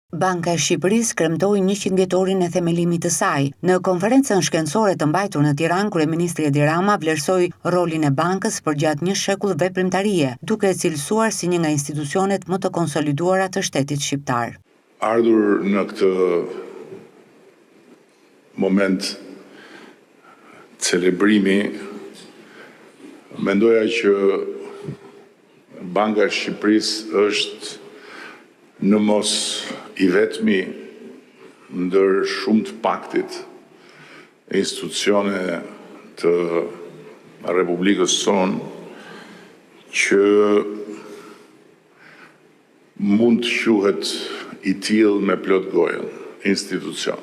Banka e Shqipërisë kremtoi 100 vjetorin e themelimit të saj. Në konferencën shkencore të mbajtur në Tiranë, kryeministri Edi Rama vlerësoi rolin e bankës përgjatë një shekull veprimtarie, duke e cilësuar si një nga institucionet më të konsoliduara të shtetit shqiptar. Ardhur në këtë moment celebrimi, mendoja që Banka e Shqipërisë është në mos i vetmi ndër shumë të paktit institucione të Republikës sonë që mund të quhet i tillë me plot gojën institucion.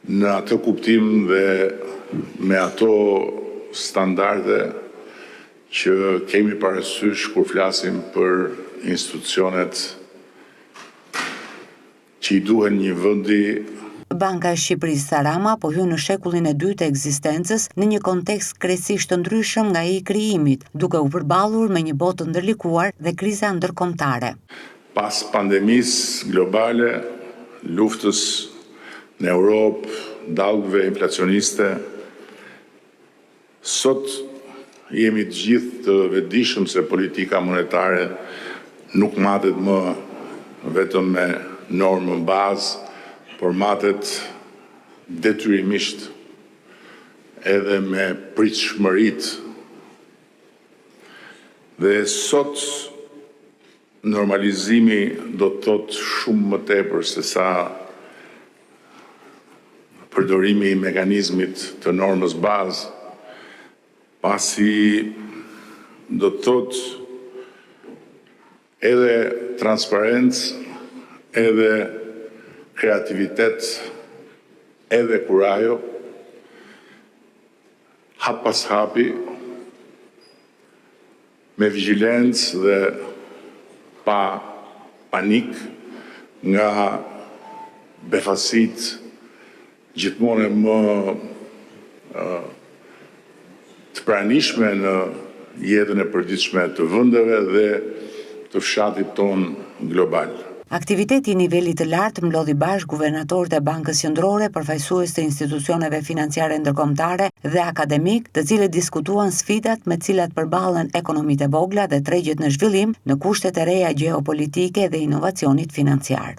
Në atë kuptim dhe me ato standarde që kemi parasysh kur flasim për institucionet që i duhen një vendi. Banka e Shqipërisë sa Rama po hyn në shekullin e dytë të ekzistencës në një kontekst krejtësisht të ndryshëm nga ai i krijimit, duke u përballur me një botë të ndërlikuar dhe kriza ndërkombëtare. Pas pandemisë globale, luftës në Europë, dallgëve inflacioniste, sot jemi të gjithë të vetëdijshëm se politika monetare nuk matet më vetëm me normën bazë, por matet detyrimisht edhe me pritshmëritë. Dhe sot normalizimi do të thotë shumë më tepër se sa përdorimi i mekanizmit të normës bazë, pasi do të thotë edhe transparencë, edhe kreativitet, edhe kurajo, hap pas hapi, me vigjilencë dhe pa panik nga befasit gjithmonë më të pranishme në jetën e përditshme të vendeve dhe të fshatit ton global. Aktiviteti i nivelit të lartë mblodhi bashkë guvernatorët e Bankës Qendrore, përfaqësues të institucioneve financiare ndërkombëtare dhe akademik, të cilët diskutuan sfidat me të cilat përballen ekonomitë e vogla dhe tregjet në zhvillim në kushtet e reja gjeopolitike dhe inovacionit financiar.